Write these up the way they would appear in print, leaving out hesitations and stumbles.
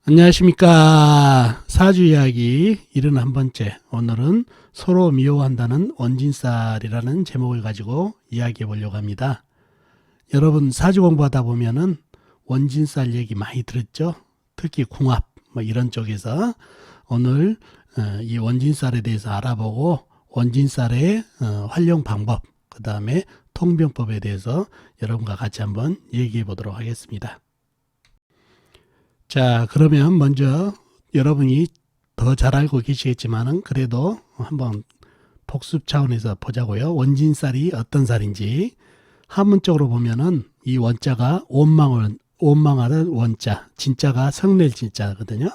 안녕하십니까. 사주 이야기 71번째. 오늘은 서로 미워한다는 원진살이라는 제목을 가지고 이야기해 보려고 합니다. 여러분 사주 공부하다 보면은 원진살 얘기 많이 들었죠? 특히 궁합 뭐 이런 쪽에서 오늘 이 원진살에 대해서 알아보고 원진살의 활용 방법, 그 다음에 통병법에 대해서 여러분과 같이 한번 얘기해 보도록 하겠습니다. 자, 그러면 먼저 여러분이 더 잘 알고 계시겠지만은 그래도 한번 복습 차원에서 보자고요. 원진살이 어떤 살인지. 한문적으로 보면은 이 원자가 원망하는 원자, 진짜가 성낼 진짜거든요.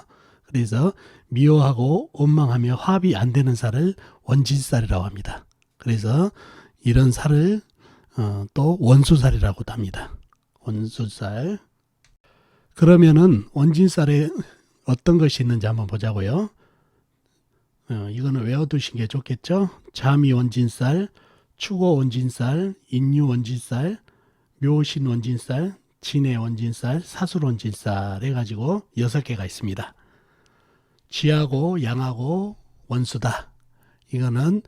그래서 미워하고 원망하며 화합이 안 되는 살을 원진살이라고 합니다. 그래서 이런 살을 또 원수살이라고도 합니다. 원수살. 그러면은 원진살에 어떤 것이 있는지 한번 보자고요. 이거는 외워두신 게 좋겠죠. 자미 원진살, 추고 원진살, 인유 원진살, 묘신 원진살, 진해 원진살, 사술 원진살 해가지고 6개가 있습니다. 쥐하고 양하고 원수다. 이거는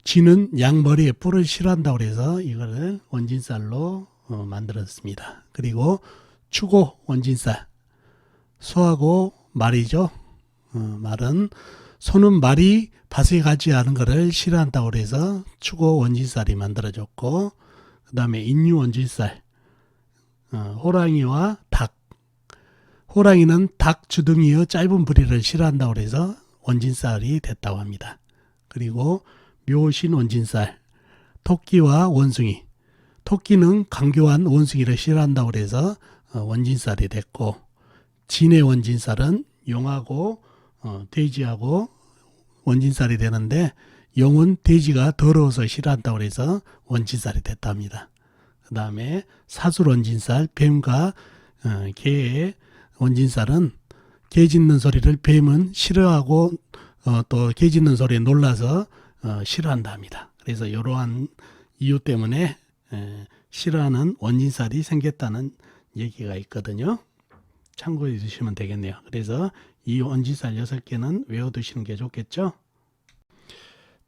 쥐는 양 머리에 뿔을 싫어한다고 해서 이거를 원진살로 만들었습니다. 그리고 추고 원진살, 소하고 말이죠. 말은 소는 말이 밭에 가지 않은 것을 싫어한다고 해서 추고 원진살이 만들어졌고, 그 다음에 인유 원진살, 호랑이와 닭. 호랑이는 닭 주둥이의 짧은 부리를 싫어한다고 해서 원진살이 됐다고 합니다. 그리고 묘신 원진살, 토끼와 원숭이. 토끼는 강교한 원숭이를 싫어한다고 해서 원진살이 됐고, 진해 원진살은 용하고 돼지하고 원진살이 되는데, 용은 돼지가 더러워서 싫어한다고 해서 원진살이 됐답니다. 그 다음에 사술 원진살, 뱀과 개의 원진살은 개 짖는 소리를 뱀은 싫어하고 또 개 짖는 소리에 놀라서 싫어한답니다. 그래서 이러한 이유 때문에 싫어하는 원진살이 생겼다는 얘기가 있거든요. 참고해 주시면 되겠네요. 그래서 이 원진살 6개는 외워두시는 게 좋겠죠.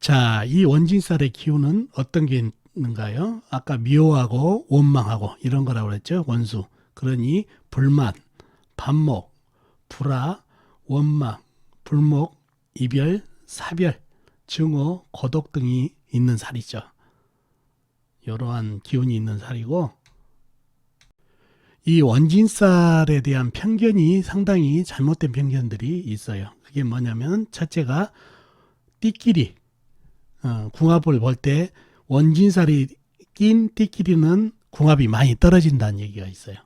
자, 이 원진살의 기운은 어떤 게 있는가요? 아까 미워하고 원망하고 이런 거라고 그랬죠. 원수. 그러니 불만, 반목, 불화, 원망, 불목, 이별, 사별, 증오, 고독 등이 있는 살이죠. 이러한 기운이 있는 살이고, 이 원진살에 대한 편견이 상당히 잘못된 편견들이 있어요. 그게 뭐냐면 첫째가 띠끼리, 궁합을 볼 때 원진살이 낀 띠끼리는 궁합이 많이 떨어진다는 얘기가 있어요.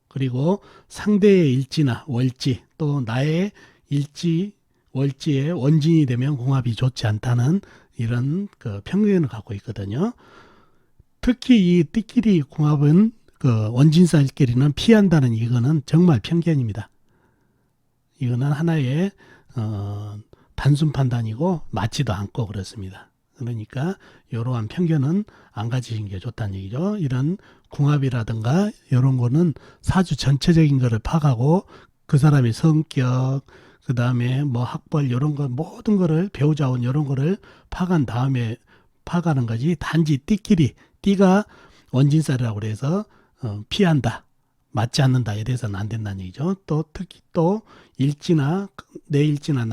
그리고 상대의 일지나 월지, 또 나의 일지, 월지에 원진이 되면 궁합이 좋지 않다는 이런 편견을 갖고 있거든요. 특히 이 띠끼리 궁합은 원진살끼리는 피한다는 이거는 정말 편견입니다. 이거는 하나의 단순 판단이고 맞지도 않고 그렇습니다. 그러니까 이러한 편견은 안 가지신 게 좋다는 얘기죠. 이런 궁합이라든가 이런 거는 사주 전체적인 거를 파악하고 그 사람의 성격, 그 다음에 뭐 학벌 이런 거 모든 거를 배우자원 이런 거를 파악한 다음에 파악하는 거지, 단지 띠끼리, 띠가 원진살이라고 그래서 피한다, 맞지 않는다 이래서는 안 된다는 얘기죠. 또 특히 또 일지나 내 일지나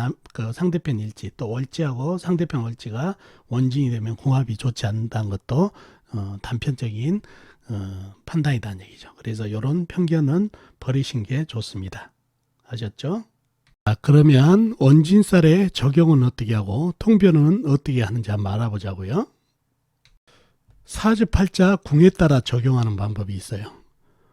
상대편 일지, 또 월지하고 상대편 월지가 원진이 되면 궁합이 좋지 않는다는 것도 단편적인 판단이라는 얘기죠. 그래서 이런 편견은 버리신 게 좋습니다. 아셨죠? 그러면 원진살의 적용은 어떻게 하고 통변은 어떻게 하는지 한번 알아보자고요. 사주팔자 궁에 따라 적용하는 방법이 있어요.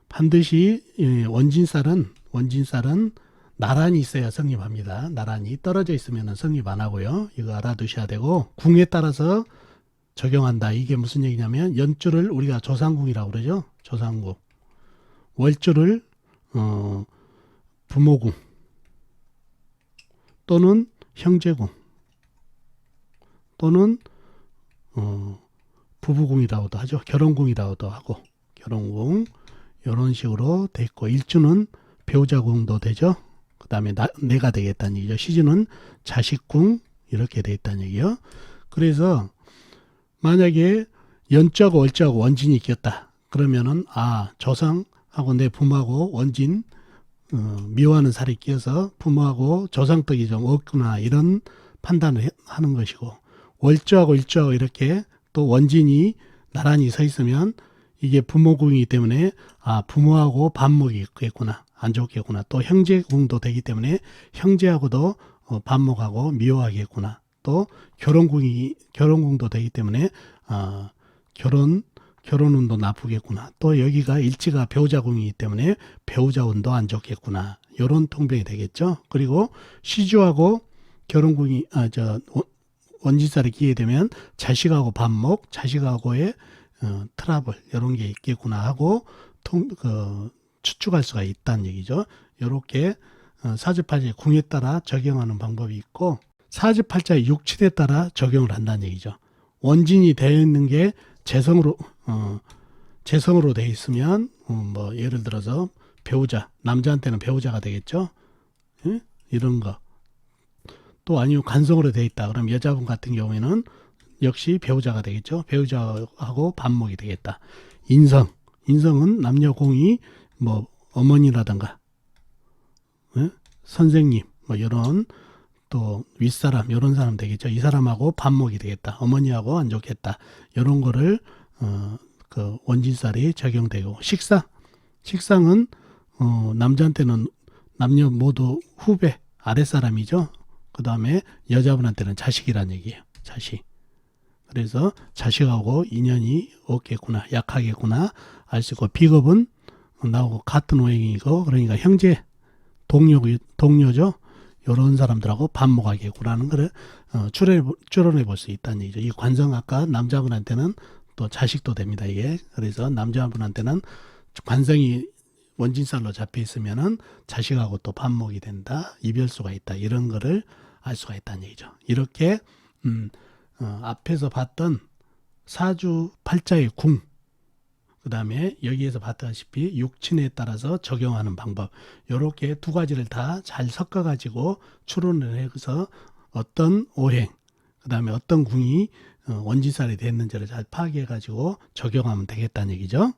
반드시 원진살은 나란히 있어야 성립합니다. 나란히 떨어져 있으면 성립 안 하고요. 이거 알아두셔야 되고, 궁에 따라서 적용한다. 이게 무슨 얘기냐면 연주를 우리가 조상궁이라고 그러죠. 조상궁. 월주를 부모궁 또는 형제궁 또는 부부궁이라고도 하죠. 결혼궁이라고도 하고, 결혼궁 이런 식으로 돼 있고, 일주는 배우자궁도 되죠. 그 다음에 내가 되겠다는 얘기죠. 시주는 자식궁 이렇게 돼 있다는 얘기요. 그래서 만약에 연자하고 월자하고 원진이 꼈다. 그러면은 조상하고 내 부모하고 원진 미워하는 살이 끼어서 부모하고 조상떡이 좀 없구나 이런 판단을 하는 것이고, 월자하고 일자하고 이렇게 또 원진이 나란히 서 있으면 이게 부모궁이기 때문에 부모하고 반목이 있겠구나, 안 좋겠구나. 또 형제궁도 되기 때문에 형제하고도 반목하고 미워하겠구나. 또 결혼궁도 되기 때문에 결혼운도 나쁘겠구나. 또 여기가 일지가 배우자궁이기 때문에 배우자운도 안 좋겠구나. 이런 통변이 되겠죠. 그리고 시주하고 결혼궁이 원진살이 끼게 되면 자식하고 반목, 자식하고의 트러블 이런 게 있겠구나 하고 추측할 수가 있다는 얘기죠. 이렇게 사주팔자의 궁에 따라 적용하는 방법이 있고, 사주팔자의 육친에 따라 적용을 한다는 얘기죠. 원진이 되어 있는 게 재성으로 되어 있으면 뭐 예를 들어서 배우자, 남자한테는 배우자가 되겠죠. 예? 이런 거. 또 아니면 관성으로 되어 있다. 그럼 여자분 같은 경우에는 역시 배우자가 되겠죠. 배우자하고 반목이 되겠다. 인성은 남녀공이 뭐 어머니라든가 선생님 뭐 이런 또 윗사람 이런 사람 되겠죠. 이 사람하고 반목이 되겠다. 어머니하고 안 좋겠다. 이런 거를 그 원진살이 적용되고, 식상은 남자한테는 남녀 모두 후배 아랫사람이죠. 그 다음에 여자분한테는 자식이란 얘기예요. 자식. 그래서 자식하고 인연이 없겠구나, 약하겠구나 알 수 있고, 비겁은 나하고 같은 오행이고 그러니까 형제 동료죠. 이런 사람들하고 반목하겠구나는 거를 추론해 볼 수 있다는 얘기죠. 이 관성 아까 남자분한테는 또 자식도 됩니다. 이게 그래서 남자분한테는 관성이 원진살로 잡혀 있으면은 자식하고 또 반목이 된다, 이별수가 있다, 이런 거를 알 수가 있다는 얘기죠. 이렇게 앞에서 봤던 사주 팔자의 궁, 그 다음에 여기에서 봤다시피 육친에 따라서 적용하는 방법, 이렇게 두 가지를 다 잘 섞어 가지고 추론을 해서 어떤 오행, 그 다음에 어떤 궁이 원진살이 됐는지를 잘 파악해 가지고 적용하면 되겠다는 얘기죠.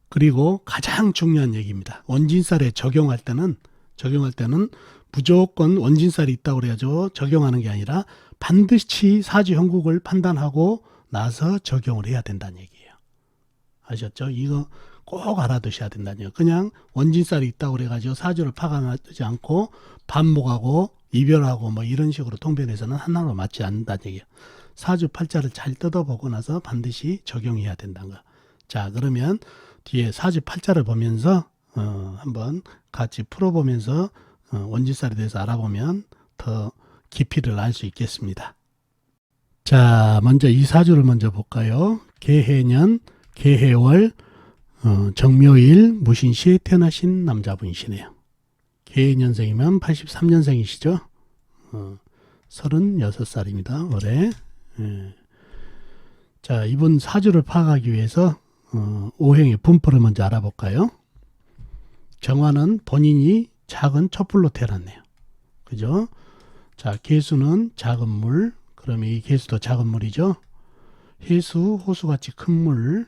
그리고 가장 중요한 얘기입니다. 원진살에 적용할 때는 무조건 원진살이 있다고 그래야죠. 적용하는 게 아니라 반드시 사주 형국을 판단하고 나서 적용을 해야 된다는 얘기예요. 아셨죠? 이거 꼭 알아두셔야 된다니요. 그냥 원진살이 있다고 그래가지고 사주를 파악하지 않고 반목하고 이별하고 뭐 이런 식으로 통변해서는 하나로 맞지 않는다는 얘기예요. 사주 팔자를 잘 뜯어보고 나서 반드시 적용해야 된다는 거. 자, 그러면 뒤에 사주 팔자를 보면서 한번 같이 풀어보면서 원진살에 대해서 알아보면 더 깊이를 알 수 있겠습니다. 자, 먼저 이 사주를 먼저 볼까요? 개해년, 개해월, 정묘일, 무신시에 태어나신 남자분이시네요. 개해년생이면 83년생이시죠? 36살입니다. 올해. 자, 이분 사주를 파악하기 위해서 오행의 분포를 먼저 알아볼까요? 정화는 본인이 작은 촛불로 태어났네요. 그죠? 자, 개수는 작은 물. 그러면 이 개수도 작은 물이죠. 해수, 호수같이 큰 물.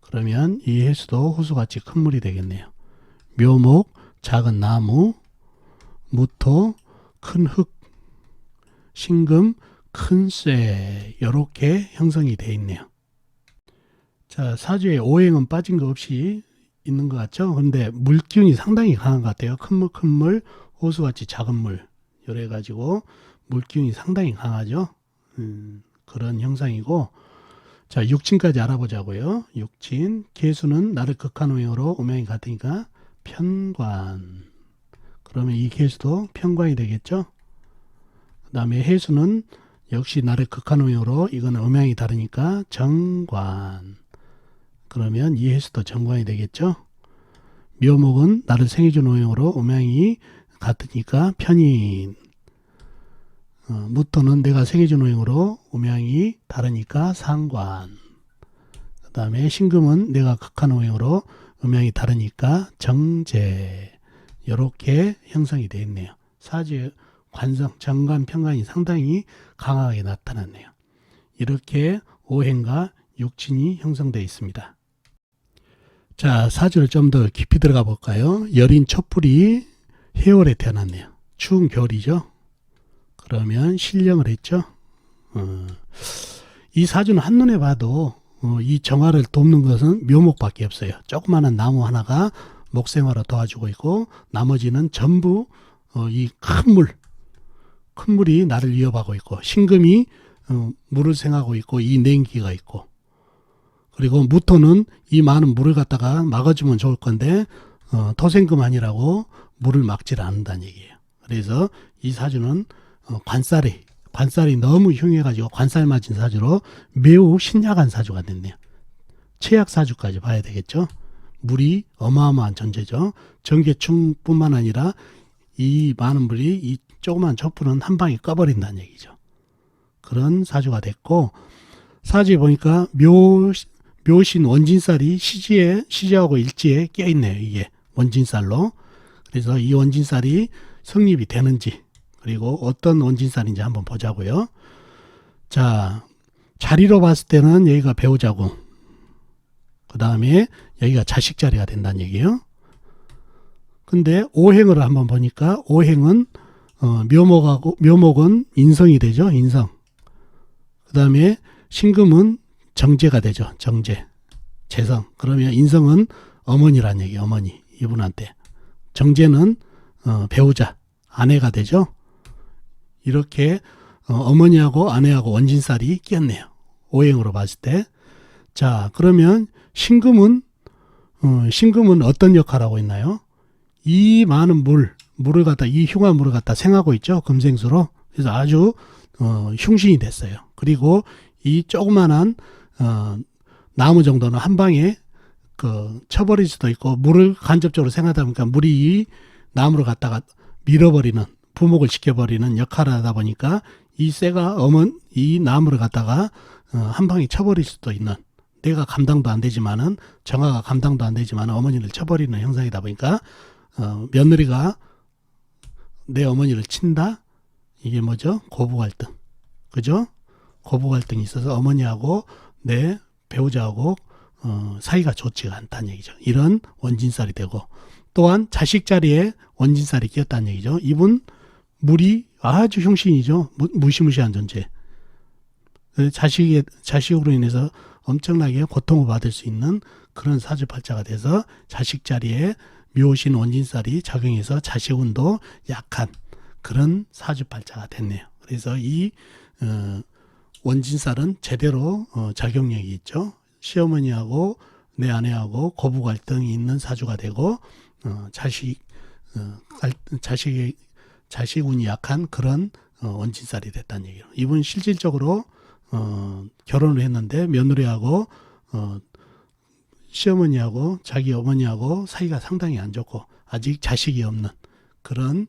그러면 이 해수도 호수같이 큰 물이 되겠네요. 묘목, 작은 나무. 무토, 큰 흙. 신금, 큰 쇠. 이렇게 형성이 되어 있네요. 자, 사주에 오행은 빠진 거 없이 있는 것 같죠? 근데 물기운이 상당히 강한 것 같아요. 큰 물, 호수같이 작은 물. 이래 가지고 물기운이 상당히 강하죠. 그런 형상이고, 자, 육친까지 알아보자고요. 육친, 개수는 나를 극한 오행으로 음양이 같으니까 편관. 그러면 이 개수도 편관이 되겠죠. 그 다음에 해수는 역시 나를 극한 오행으로 이거는 음양이 다르니까 정관. 그러면 이 해수도 정관이 되겠죠. 묘목은 나를 생해준 오행으로 음양이 같으니까 편인. 무토는 내가 생해준 오행으로 음양이 다르니까 상관. 그 다음에 신금은 내가 극한 오행으로 음양이 다르니까 정제. 이렇게 형성이 되어 있네요. 사주의 관성, 정관, 편관이 상당히 강하게 나타났네요. 이렇게 오행과 육친이 형성되어 있습니다. 자, 사주를 좀 더 깊이 들어가 볼까요? 여린 촛불이 해월에 태어났네요. 추운 겨울이죠. 그러면 신령을 했죠. 이 사주는 한눈에 봐도 이 정화를 돕는 것은 묘목밖에 없어요. 조그마한 나무 하나가 목생화로 도와주고 있고 나머지는 전부 이 큰 물이 나를 이어가고 있고 신금이 물을 생하고 있고 이 냉기가 있고 그리고 무토는 이 많은 물을 갖다가 막아주면 좋을 건데 토생금 아니라고 물을 막질 않는다는 얘기예요. 그래서 이 사주는 관살이 너무 흉해가지고 관살 맞은 사주로 매우 신약한 사주가 됐네요. 최약 사주까지 봐야 되겠죠. 물이 어마어마한 존재죠. 전개충뿐만 아니라 이 많은 물이 이 조그만 촛불은 한 방에 꺼버린다는 얘기죠. 그런 사주가 됐고 사주에 보니까 묘신 원진살이 시지하고 일지에 껴있네요. 이게 원진살로. 그래서 이 원진살이 성립이 되는지 그리고 어떤 원진살인지 한번 보자고요. 자, 자리로 봤을 때는 여기가 배우자고 그 다음에 여기가 자식 자리가 된다는 얘기예요. 근데 오행을 한번 보니까 오행은 묘목은 인성이 되죠. 인성. 그 다음에 신금은 정제가 되죠. 정제. 재성. 그러면 인성은 어머니란 얘기예요. 어머니. 이분한테. 정제는 배우자. 아내가 되죠. 이렇게 어머니하고 아내하고 원진살이 끼었네요. 오행으로 봤을 때. 자, 그러면 신금은 어떤 역할을 하고 있나요? 이 많은 물을 갖다 이 흉한 물을 갖다 생하고 있죠. 금생수로. 그래서 아주 흉신이 됐어요. 그리고 이 조그만한 나무 정도는 한 방에 쳐버릴 수도 있고 물을 간접적으로 생하다 보니까 물이 이 나무를 갖다가 밀어버리는 부목을 시켜버리는 역할을 하다 보니까 이 쇠가 이 나무를 갖다가 한 방에 쳐버릴 수도 있는 내가 감당도 안 되지만은 정화가 감당도 안 되지만은 어머니를 쳐버리는 형상이다 보니까 며느리가 내 어머니를 친다? 이게 뭐죠? 고부 갈등. 그죠? 고부 갈등이 있어서 어머니하고 내 배우자하고 사이가 좋지가 않다는 얘기죠. 이런 원진살이 되고 또한 자식 자리에 원진살이 끼었다는 얘기죠. 이분 물이 아주 흉신이죠. 무시무시한 존재. 자식으로 인해서 엄청나게 고통을 받을 수 있는 그런 사주팔자가 돼서 자식 자리에 묘신 원진살이 작용해서 자식운도 약한 그런 사주팔자가 됐네요. 그래서 이 원진살은 제대로 작용력이 있죠. 시어머니하고 내 아내하고 고부 갈등이 있는 사주가 되고 자식운이 약한 그런 원진살이 됐다는 얘기예요. 이분 실질적으로 결혼을 했는데 며느리하고 시어머니하고 자기 어머니하고 사이가 상당히 안 좋고 아직 자식이 없는 그런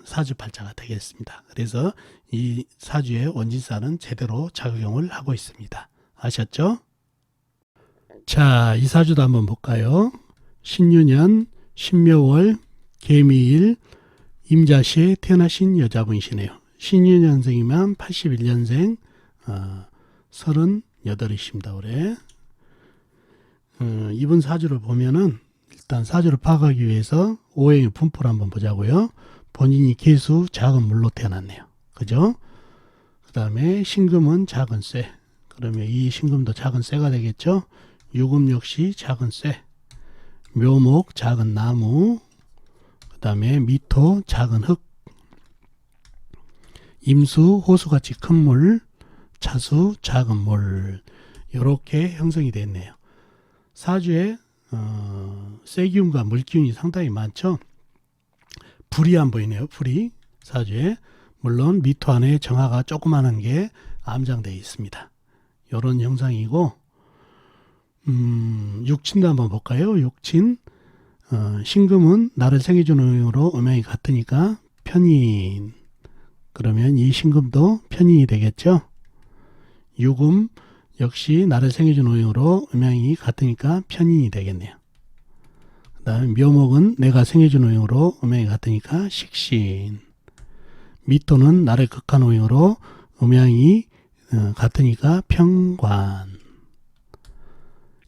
사주팔자가 되겠습니다. 그래서 이 사주의 원진살은 제대로 작용을 하고 있습니다. 아셨죠? 자, 이 사주도 한번 볼까요? 신유년, 신묘월, 개미일, 임자시에 태어나신 여자분이시네요. 신유년생이면 81년생 38이십니다. 올해. 이분 사주를 보면은 일단 사주를 파악하기 위해서 오행의 분포를 한번 보자고요. 본인이 개수 작은 물로 태어났네요. 그죠? 그 다음에 신금은 작은 쇠. 그러면 이 신금도 작은 쇠가 되겠죠? 유금 역시 작은 쇠. 묘목 작은 나무. 그 다음에 미토 작은 흙. 임수 호수같이 큰 물. 차수 작은 물. 이렇게 형성이 됐네요. 사주에 쇠기운과 물기운이 상당히 많죠. 불이 안 보이네요. 불이 사주에. 물론 미토 안에 정화가 조그마한 게 암장되어 있습니다. 이런 형상이고 육친도 한번 볼까요? 육친 신금은 나를 생해주는 오행으로 음양이 같으니까 편인. 그러면 이 신금도 편인이 되겠죠. 유금 역시 나를 생해주는 오행으로 음양이 같으니까 편인이 되겠네요. 그 그다음에 묘목은 내가 생해준 오행으로 음양이 같으니까 식신. 미토는 나를 극한 오행으로 음양이 같으니까 평관.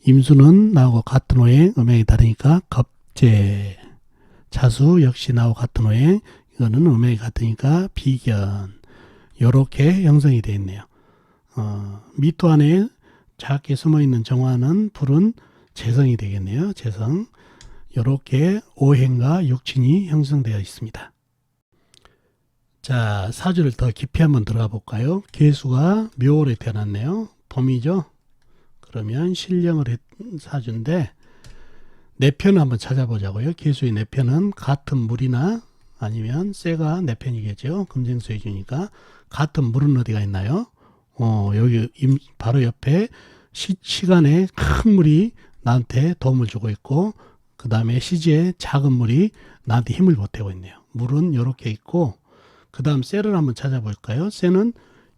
임수는 나하고 같은 오행, 음양이 다르니까 겁재. 자수 역시 나하고 같은 오행, 이거는 음양이 같으니까 비견. 요렇게 형성이 되어 있네요. 미토 안에 작게 숨어있는 정화는 불은 재성이 되겠네요. 재성. 요렇게 오행과 육친이 형성되어 있습니다. 자, 사주를 더 깊이 한번 들어가 볼까요? 계수가 묘월에 태어났네요. 봄이죠. 그러면 신령을 했 사주인데 내편을 한번 찾아보자고요. 계수의 내편은 같은 물이나 아니면 쇠가 내편이겠죠. 금생수해 주니까. 같은 물은 어디가 있나요? 여기 바로 옆에 시간에 큰 물이 나한테 도움을 주고 있고, 그 다음에 시지에 작은 물이 나한테 힘을 보태고 있네요. 물은 이렇게 있고, 그 다음 쇠를 한번 찾아볼까요? 쇠는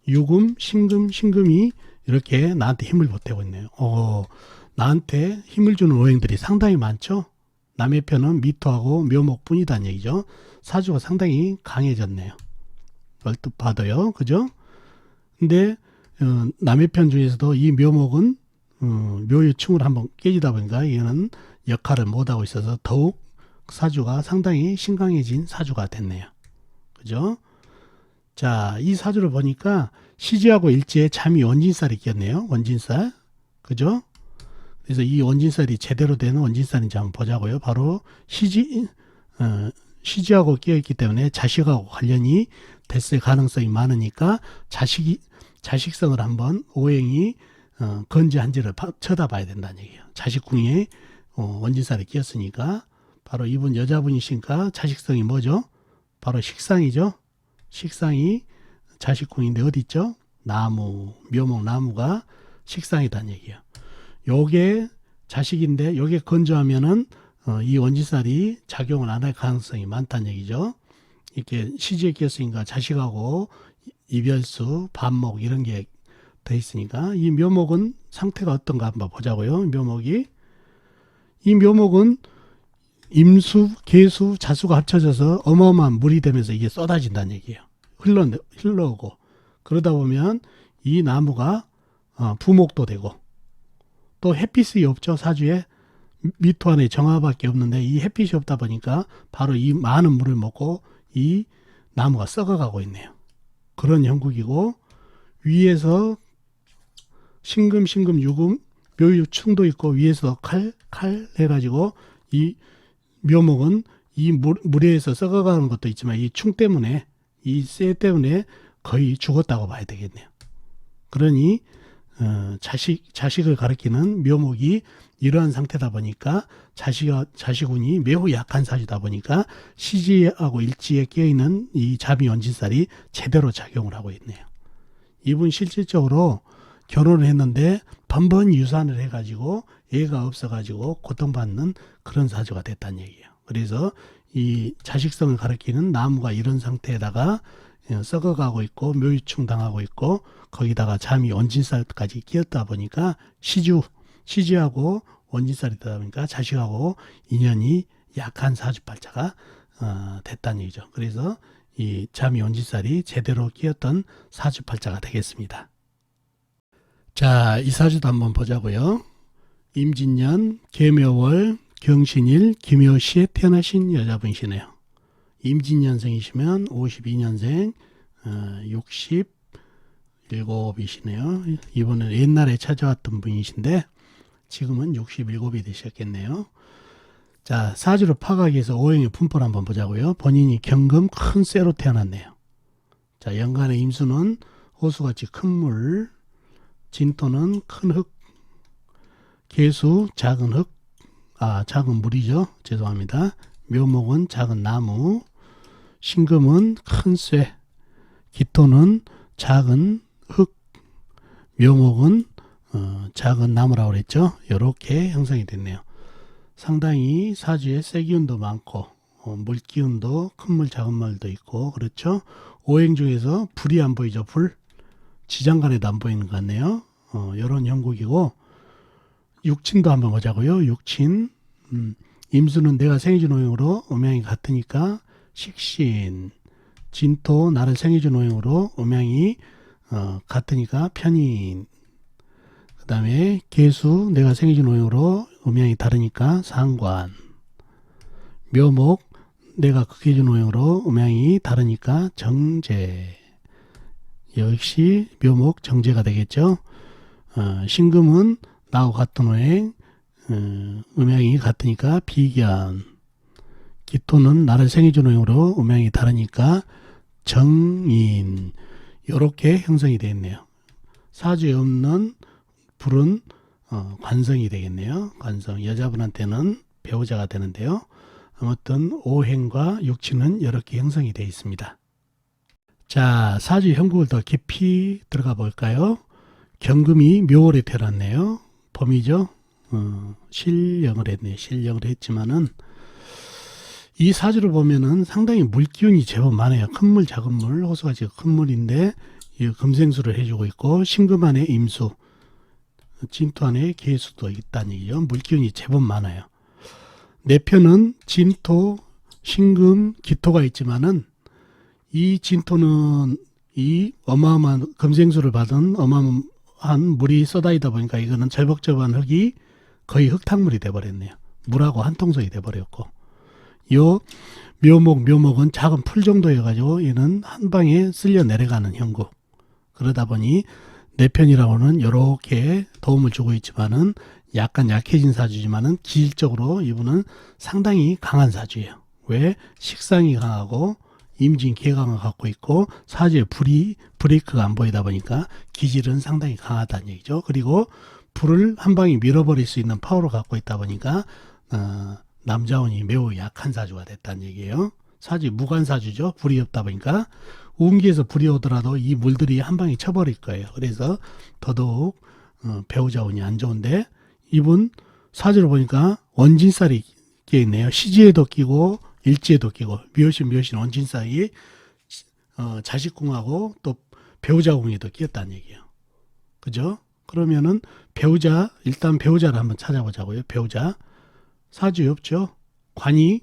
유금, 신금이 이렇게 나한테 힘을 보태고 있네요. 나한테 힘을 주는 오행들이 상당히 많죠. 남의 편은 미토하고 묘목뿐이다는 얘기죠. 사주가 상당히 강해졌네요. 얼뜻 봐도요. 그죠? 근데 남의 편 중에서도 이 묘목은 묘의 충을 한번 깨지다 보니까 얘는 역할을 못하고 있어서 더욱 사주가 상당히 신강해진 사주가 됐네요. 그죠? 자, 이 사주를 보니까 시지하고 일지에 잠이 원진살이 꼈네요. 원진살. 그죠? 그래서 이 원진살이 제대로 되는 원진살인지 한번 보자고요. 바로 시지하고 끼어있기 때문에 자식하고 관련이 됐을 가능성이 많으니까 자식성을 한번 오행이 건지한지를 쳐다봐야 된다는 얘기예요. 자식궁에 원진살이 끼었으니까 바로 이분 여자분이시니까 자식성이 뭐죠? 바로 식상이죠. 식상이 자식궁인데 어디 있죠? 나무, 묘목 나무가 식상이다는 얘기예요. 요게 자식인데 요게 건조하면은 이 원진살이 작용을 안 할 가능성이 많다는 얘기죠. 이렇게 시지에 끼었으니까 자식하고 이별수, 반목 이런 게 돼 있으니까 이 묘목은 상태가 어떤가 한번 보자고요. 이 묘목은 임수, 계수, 자수가 합쳐져서 어마어마한 물이 되면서 이게 쏟아진다는 얘기예요. 흘러오고 그러다 보면 이 나무가 부목도 되고 또 햇빛이 없죠. 사주에 미토 안에 정화밖에 없는데 이 햇빛이 없다 보니까 바로 이 많은 물을 먹고 이 나무가 썩어가고 있네요. 그런 형국이고 위에서 신금, 유금, 묘유충도 있고 위에서 칼 해가지고 이 묘목은 이 물에서 썩어가는 것도 있지만 이 충 때문에 이 쇠 때문에 거의 죽었다고 봐야 되겠네요. 그러니 자식을 가리키는 묘목이 이러한 상태다 보니까 자식운이 매우 약한 사주다 보니까 시지하고 일지에 끼어있는 이 자비 원진살이 제대로 작용을 하고 있네요. 이분 실질적으로 결혼을 했는데 번번이 유산을 해가지고 애가 없어가지고 고통받는 그런 사주가 됐다는 얘기예요. 그래서 이 자식성을 가리키는 나무가 이런 상태에다가 썩어가고 있고 묘유충 당하고 있고 거기다가 잠이 원진살까지 끼었다 보니까 시지하고 원진살이다 보니까 자식하고 인연이 약한 사주팔자가 됐다는 얘기죠. 그래서 이 잠이 원진살이 제대로 끼었던 사주팔자가 되겠습니다. 자, 이 사주도 한번 보자고요. 임진년, 계묘월, 경신일, 김효시에 태어나신 여자분이시네요. 임진년생이시면 52년생 67이시네요. 이분은 옛날에 찾아왔던 분이신데 지금은 67이 되셨겠네요. 자, 사주를 파악해서 오행의 분포를 한번 보자고요. 본인이 경금 큰 쇠로 태어났네요. 자, 연간의 임수는 호수같이 큰 물, 진토는 큰 흙, 계수 작은 흙, 작은 물이죠. 죄송합니다. 묘목은 작은 나무, 신금은 큰 쇠, 기토는 작은 흙, 묘목은 작은 나무라고 그랬죠. 이렇게 형성이 됐네요. 상당히 사주에 쇠기운도 많고 물기운도 큰 물 작은 물도 있고 그렇죠. 오행 중에서 불이 안 보이죠. 불 지장간에도 안 보이는 것 같네요. 이런 형국이고 육친도 한번 보자고요. 육친 임수는 내가 생해준 오행으로 음양이 같으니까 식신. 진토 나를 생해준 오행으로 음양이 같으니까 편인. 그 다음에 계수 내가 생해준 오행으로 음양이 다르니까 상관. 묘목 내가 극해준 오행으로 음양이 다르니까 정제. 역시 묘목 정제가 되겠죠. 신금은 나하고 같은 오행, 음양이 같으니까 비견. 기토는 나를 생해준 오행으로 음양이 다르니까 정인. 이렇게 형성이 되어 있네요. 사주에 없는 불은 관성이 되겠네요. 관성. 여자분한테는 배우자가 되는데요. 아무튼 오행과 육친은 이렇게 형성이 되어 있습니다. 자, 사주 형국을 더 깊이 들어가 볼까요? 경금이 묘월에 태어났네요. 범이죠. 실령을 했네요. 실령을 했지만은 이 사주를 보면은 상당히 물기운이 제법 많아요. 큰 물, 작은 물, 호수가 지금 큰 물인데 이 금생수를 해주고 있고 신금 안에 임수, 진토 안에 계수도 있다는 얘기죠. 물기운이 제법 많아요. 내 편은 진토, 신금, 기토가 있지만은 이 진토는 이 어마어마한 금생수를 받은 어마어마한 물이 쏟아지다 보니까 이거는 절벅절벅한 흙이 거의 흙탕물이 돼버렸네요. 물하고 한 통속이 돼버렸고, 요 묘목은 작은 풀 정도여가지고 얘는 한 방에 쓸려 내려가는 형국. 그러다 보니 내 편이라고는 이렇게 도움을 주고 있지만은 약간 약해진 사주지만은 기질적으로 이분은 상당히 강한 사주예요. 왜? 식상이 강하고 임진 개강을 갖고 있고 사주에 브레이크가 안 보이다 보니까 기질은 상당히 강하다는 얘기죠. 그리고 불을 한 방에 밀어버릴 수 있는 파워를 갖고 있다 보니까 남자운이 매우 약한 사주가 됐다는 얘기예요. 사주 무관사주죠. 불이 없다 보니까 운기에서 불이 오더라도 이 물들이 한 방에 쳐버릴 거예요. 그래서 더더욱 배우자 운이 안 좋은데 이분 사주를 보니까 원진살이 끼어 있네요. 시지에도 끼고 일지에도 끼고 묘신 원진살이 자식궁하고 또 배우자 궁에도 끼었다는 얘기예요. 그죠? 그러면은 일단 배우자를 한번 찾아보자고요. 배우자. 사주에 없죠. 관이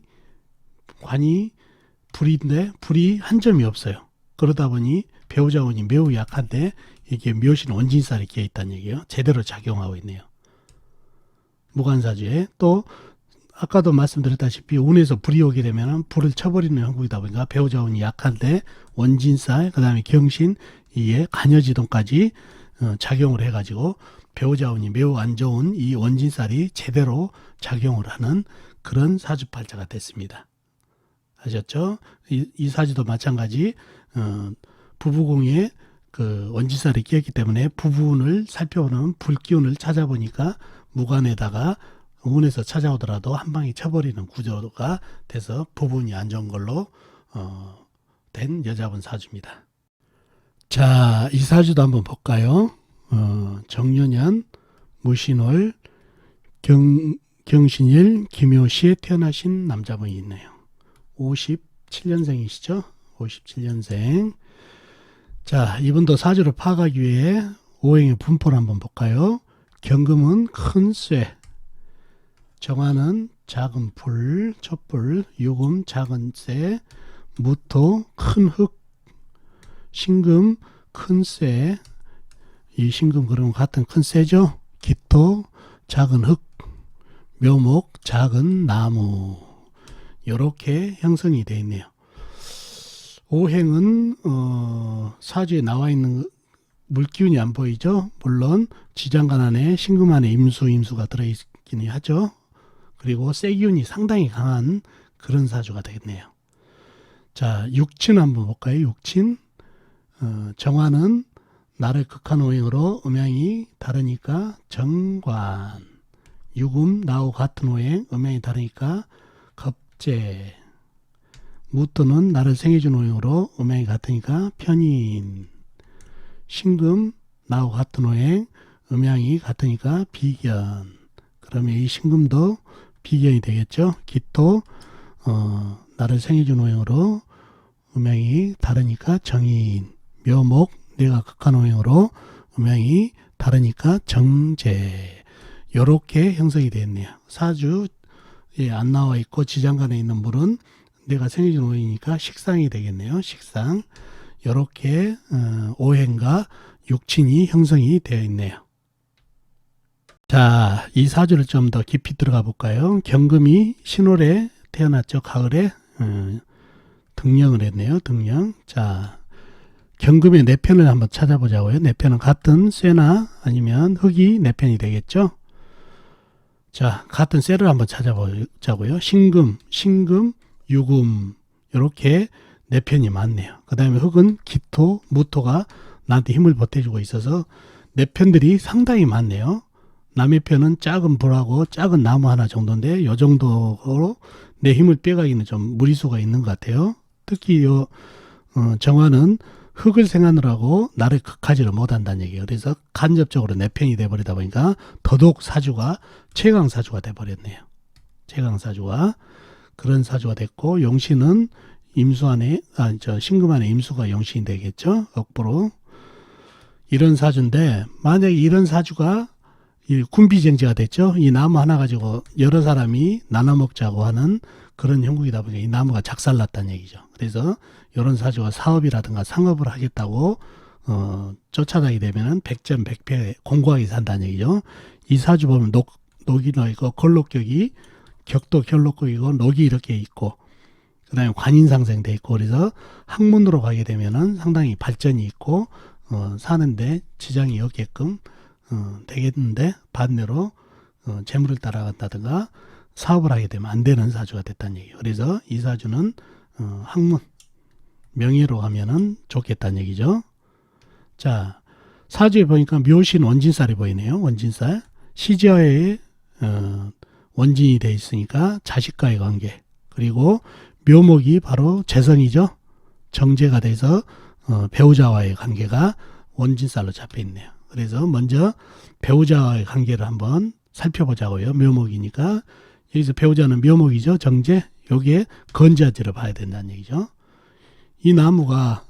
불인데 불이 한 점이 없어요. 그러다 보니 배우자 운이 매우 약한데 이게 묘신 원진살이 끼어 있다는 얘기예요. 제대로 작용하고 있네요. 무관사주에 또 아까도 말씀드렸다시피 운에서 불이 오게 되면 불을 쳐버리는 형국이다 보니까 배우자 운이 약한데 원진살 그 다음에 경신 이에 간여지동까지 작용을 해가지고 배우자 운이 매우 안 좋은 이 원진살이 제대로 작용을 하는 그런 사주팔자가 됐습니다. 아셨죠? 이 사주도 마찬가지 부부궁에 그 원진살이 끼었기 때문에 부부운을 살펴보는 불기운을 찾아보니까 무관에다가 운에서 찾아오더라도 한 방에 쳐버리는 구조가 돼서 부분이 안 좋은 걸로 된 여자분 사주입니다. 자, 이 사주도 한번 볼까요? 정유년, 무신월, 경신일, 김효시에 태어나신 남자분이 있네요. 57년생이시죠? 57년생. 자, 이분도 사주를 파악하기 위해 오행의 분포를 한번 볼까요? 경금은 큰 쇠, 정화는 작은 불, 촛불, 유금 작은 쇠, 무토 큰 흙, 신금 큰 쇠, 이 신금 그럼 같은 큰 쇠죠. 기토 작은 흙, 묘목 작은 나무. 이렇게 형성이 되어 있네요. 오행은 사주에 나와 있는 물기운이 안 보이죠. 물론 지장간 안에 신금 안에 임수가 들어있긴 하죠. 그리고 쇠기운이 상당히 강한 그런 사주가 되겠네요. 자, 육친 한번 볼까요? 육친. 정화는 나를 극한 오행으로 음양이 다르니까 정관. 유금 나하고 같은 오행 음양이 다르니까 겁재. 무토는 나를 생해준 오행으로 음양이 같으니까 편인. 신금 나하고 같은 오행 음양이 같으니까 비견. 그러면 이 신금도 비견이 되겠죠. 기토 나를 생해준 오행으로 음양이 다르니까 정인. 묘목 내가 극한 오행으로 음양이 다르니까 정제. 이렇게 형성이 되었네요. 사주 예, 안 나와 있고 지장간에 있는 물은 내가 생해준 오행이니까 식상이 되겠네요. 식상. 이렇게 오행과 육친이 형성이 되어 있네요. 자, 이 사주를 좀 더 깊이 들어가 볼까요? 경금이 신월에 태어났죠. 가을에 등령을 했네요. 등령. 자, 경금의 내편을 한번 찾아보자고요. 내편은 같은 쇠나 아니면 흙이 내편이 되겠죠. 자, 같은 쇠를 한번 찾아보자고요. 신금, 유금 이렇게 내편이 많네요. 그 다음에 흙은 기토, 무토가 나한테 힘을 보태주고 있어서 내편들이 상당히 많네요. 남의 편은 작은 불하고 작은 나무 하나 정도인데 이 정도로 내 힘을 빼가기는 좀 무리수가 있는 것 같아요. 특히 정화는 흙을 생하느라고 나를 극하지를 못한다는 얘기예요. 그래서 간접적으로 내 편이 돼버리다 보니까 더더욱 사주가 최강 사주가 돼버렸네요. 최강 사주가 그런 사주가 됐고, 용신은 임수 안에 신금 안에 임수가 용신이 되겠죠. 억부로 이런 사주인데, 만약에 이런 사주가 이 군비쟁지가 됐죠. 이 나무 하나 가지고 여러 사람이 나눠 먹자고 하는 그런 형국이다 보니까 이 나무가 작살났다는 얘기죠. 그래서 이런 사주가 사업이라든가 상업을 하겠다고 쫓아다니게 되면은 백전백패 공고하게 산다는 얘기죠. 이 사주 보면 녹이 너 있고 걸록격이 격도 결록격이고 녹이 이렇게 있고 그 다음에 관인상생돼 있고 그래서 학문으로 가게 되면은 상당히 발전이 있고 사는데 지장이 없게끔 되겠는데 반대로 재물을 따라간다든가 사업을 하게 되면 안 되는 사주가 됐다는 얘기예요. 그래서 이 사주는 학문, 명예로 가면은 좋겠다는 얘기죠. 자, 사주에 보니까 묘신 원진살이 보이네요. 원진살. 시지하에 원진이 돼 있으니까 자식과의 관계. 그리고 묘목이 바로 재성이죠. 정제가 돼서 배우자와의 관계가 원진살로 잡혀 있네요. 그래서 먼저 배우자와의 관계를 한번 살펴보자고요. 묘목이니까. 여기서 배우자는 묘목이죠. 정제. 여기에 건자지를 봐야 된다는 얘기죠. 이 나무가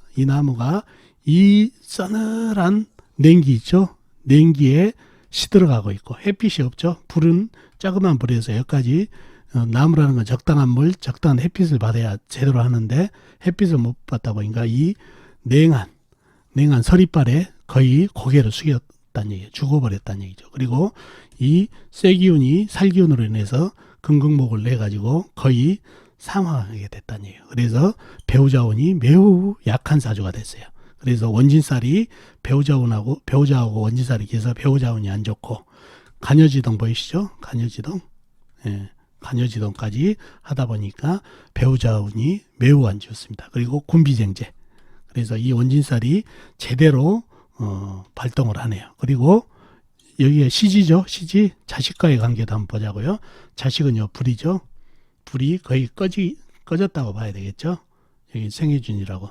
이 서늘한 냉기 있죠. 냉기에 시들어가고 있고 햇빛이 없죠. 불은 조그만 불에서 여기까지 나무라는 건 적당한 물, 적당한 햇빛을 받아야 제대로 하는데 햇빛을 못 받다 보니까 이 냉한 서리발에 거의 고개를 숙였다는 얘기예요. 죽어버렸다는 얘기죠. 그리고 이 쇠기운이 살기운으로 인해서 금극목을 내가지고 거의 사망하게 됐다는 얘기예요. 그래서 배우자운이 매우 약한 사주가 됐어요. 그래서 원진살이 배우자하고 원진살이 계서 배우자운이 안 좋고 간여지동 보이시죠? 간여지동. 예, 간여지동까지 하다 보니까 배우자운이 매우 안 좋습니다. 그리고 군비쟁제. 그래서 이 원진살이 제대로 발동을 하네요. 그리고 여기에 시지죠. 시지. 자식과의 관계도 한번 보자고요. 자식은요, 불이죠. 불이 거의 꺼졌다고 봐야 되겠죠. 여기 생해준이라고.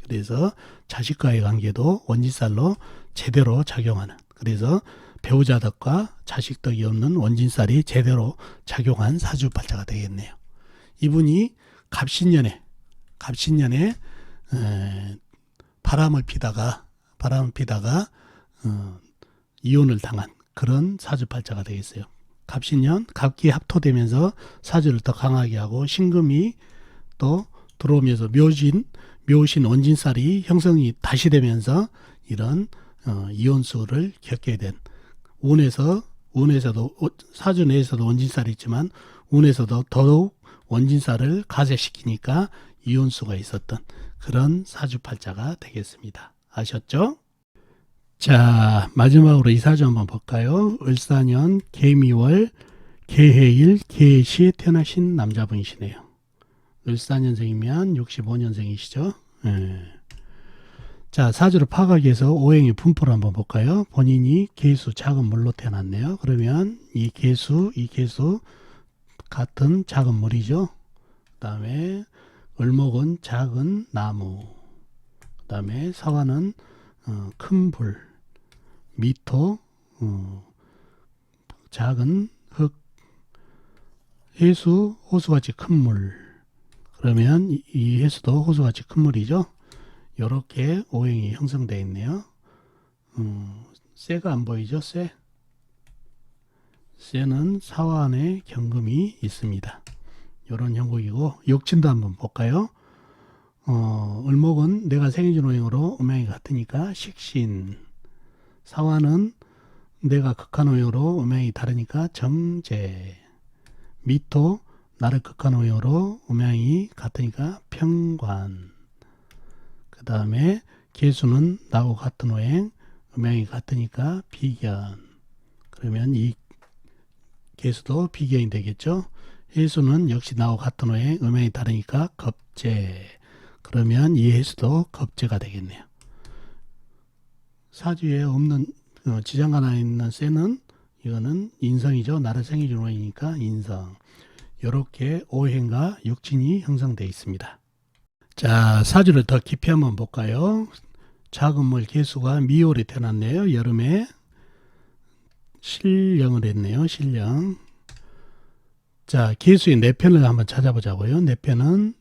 그래서 자식과의 관계도 원진살로 제대로 작용하는. 그래서 배우자 덕과 자식 덕이 없는 원진살이 제대로 작용한 사주팔자가 되겠네요. 이분이 갑신년에 바람을 피다가 이혼을 당한 그런 사주팔자가 되겠어요. 갑신년, 갑기 합토되면서 사주를 더 강하게 하고 신금이 또 들어오면서 묘신 원진살이 형성이 다시 되면서 이런 이혼수를 겪게 된 운에서도 사주 내에서도 원진살이 있지만 운에서도 더더욱 원진살을 가세시키니까 이혼수가 있었던 그런 사주팔자가 되겠습니다. 아셨죠? 자, 마지막으로 이 사주 한번 볼까요? 을사년 개미월 개해일 개시에 태어나신 남자분이시네요. 을사년생이면 65년생이시죠? 예. 자, 사주를 파악해서 오행의 분포를 한번 볼까요? 본인이 개수 작은 물로 태어났네요. 그러면 이 개수 같은 작은 물이죠. 그 다음에 을목은 작은 나무, 그 다음에 사화는 큰 불, 미토 작은 흙, 해수 호수같이 큰 물. 그러면 이 해수도 호수같이 큰 물이죠. 이렇게 오행이 형성되어 있네요. 쇠가 안 보이죠? 쇠는 사화 안에 경금이 있습니다. 이런 형국이고, 욕진도 한번 볼까요? 을목은 내가 생해준 오행으로 음양이 같으니까 식신, 사화는 내가 극한 오행으로 음양이 다르니까 정제, 미토 나를 극한 오행으로 음양이 같으니까 평관, 그 다음에 계수는 나하고 같은 오행 음양이 같으니까 비견. 그러면 이 계수도 비견이 되겠죠. 해수는 역시 나하고 같은 오행 음양이 다르니까 겁재. 그러면 이 해수도 겁재가 되겠네요. 사주에 없는 지장간 안에 있는 쇠는 이거는 인성이죠. 나를 생해준 오행이니까 인성. 이렇게 오행과 육진이 형성되어 있습니다. 자, 사주를 더 깊이 한번 볼까요? 자금물 개수가 미월에 태어났네요. 여름에 신령을 했네요. 신령. 자, 개수의 네 편을 한번 찾아보자고요. 네 편은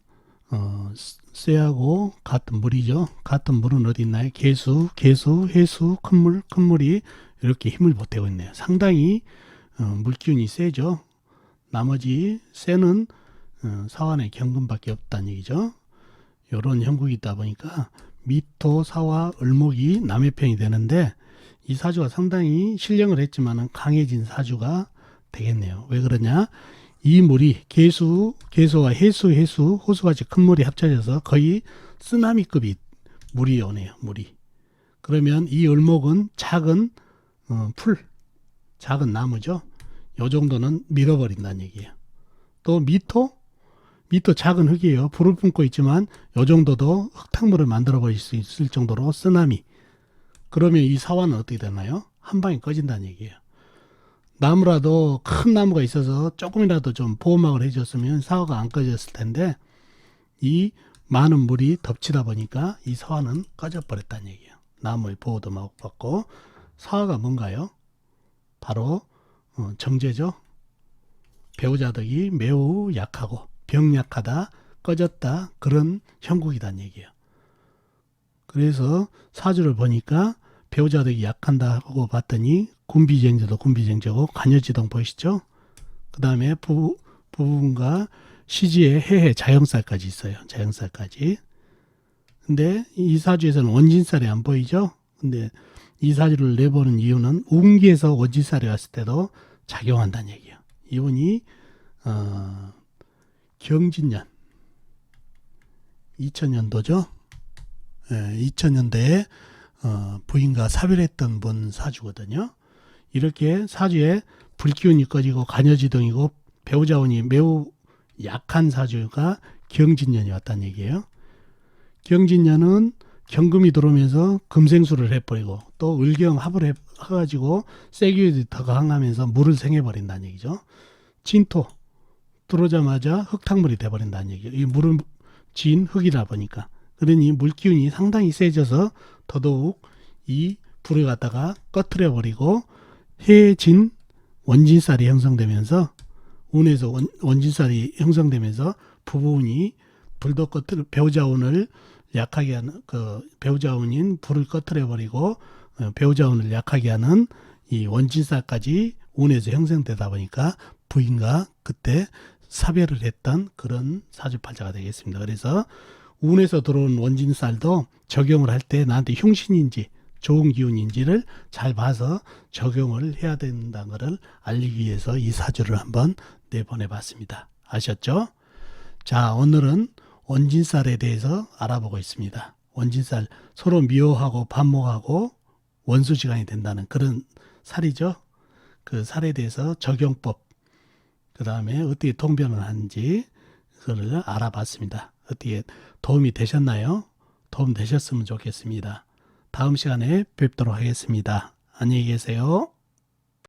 쇠하고 같은 물이죠. 같은 물은 어디 있나요? 개수, 해수, 큰 물이 이렇게 힘을 보태고 있네요. 상당히 물기운이 세죠. 나머지 쇠는 사환의 경금밖에 없다는 얘기죠. 이런 형국이 있다 보니까 미토, 사화, 을목이 남의 편이 되는데 이 사주가 상당히 신령을 했지만 강해진 사주가 되겠네요. 왜 그러냐? 이 물이 개수와 해수, 호수같이 큰 물이 합쳐져서 거의 쓰나미급이 물이 오네요. 물이. 그러면 이 을목은 작은 작은 나무죠. 요 정도는 밀어버린다는 얘기예요. 또 미토 작은 흙이에요. 불을 뿜고 있지만 요 정도도 흙탕물을 만들어 버릴 수 있을 정도로 쓰나미. 그러면 이 사화는 어떻게 되나요? 한 방에 꺼진다는 얘기예요. 나무라도 큰 나무가 있어서 조금이라도 좀 보호막을 해줬으면 사화가 안 꺼졌을 텐데 이 많은 물이 덮치다 보니까 이 사화는 꺼져버렸다는 얘기예요. 나무의 보호도 못 받고. 사화가 뭔가요? 바로 정제죠. 배우자덕이 매우 약하고 병약하다, 꺼졌다, 그런 형국이란 얘기예요. 그래서 사주를 보니까 배우자덕이 약한다고 봤더니 군비쟁제고 간여지동 보이시죠? 그 다음에 부분과 시지의 해해 자영살까지 있어요. 자영살까지. 근데 이 사주에서는 원진살이 안 보이죠? 근데 이 사주를 내보는 이유는 운기에서 원진살이 왔을 때도 작용한다는 얘기예요. 이분이 경진년 2000년도죠. 2000년대에 부인과 사별했던 분 사주거든요. 이렇게 사주에 불기운이 꺼지고 간여지동이고 배우자운이 매우 약한 사주가 경진년이 왔다는 얘기예요. 경진년은 경금이 들어오면서 금생수를 해버리고 또 을경합을 해가지고 세기운이 더 강하면서 물을 생해버린다는 얘기죠. 진토 들어오자마자 흙탕물이 돼버린다는 얘기예요. 이 물은 진 흙이라 보니까. 그러니 물기운이 상당히 세져서 더더욱 이 불을 갖다가 꺼트려 버리고 해진 원진살이 형성되면서 운에서 원진살이 형성되면서 부부운이 불도 꺼트려 배우자운을 약하게 하는 배우자운인 불을 꺼트려 버리고 배우자운을 약하게 하는 이 원진살까지 운에서 형성되다 보니까 부인과 그때 사별을 했던 그런 사주팔자가 되겠습니다. 그래서 운에서 들어온 원진살도 적용을 할 때 나한테 흉신인지 좋은 기운인지를 잘 봐서 적용을 해야 된다는 것을 알리기 위해서 이 사주를 한번 내보내 봤습니다. 아셨죠? 자, 오늘은 원진살에 대해서 알아보고 있습니다. 원진살 서로 미워하고 반목하고 원수지간이 된다는 그런 살이죠. 그 살에 대해서 적용법, 그 다음에 어떻게 통변을 하는지 그걸 알아봤습니다. 어떻게 도움이 되셨나요? 도움 되셨으면 좋겠습니다. 다음 시간에 뵙도록 하겠습니다. 안녕히 계세요.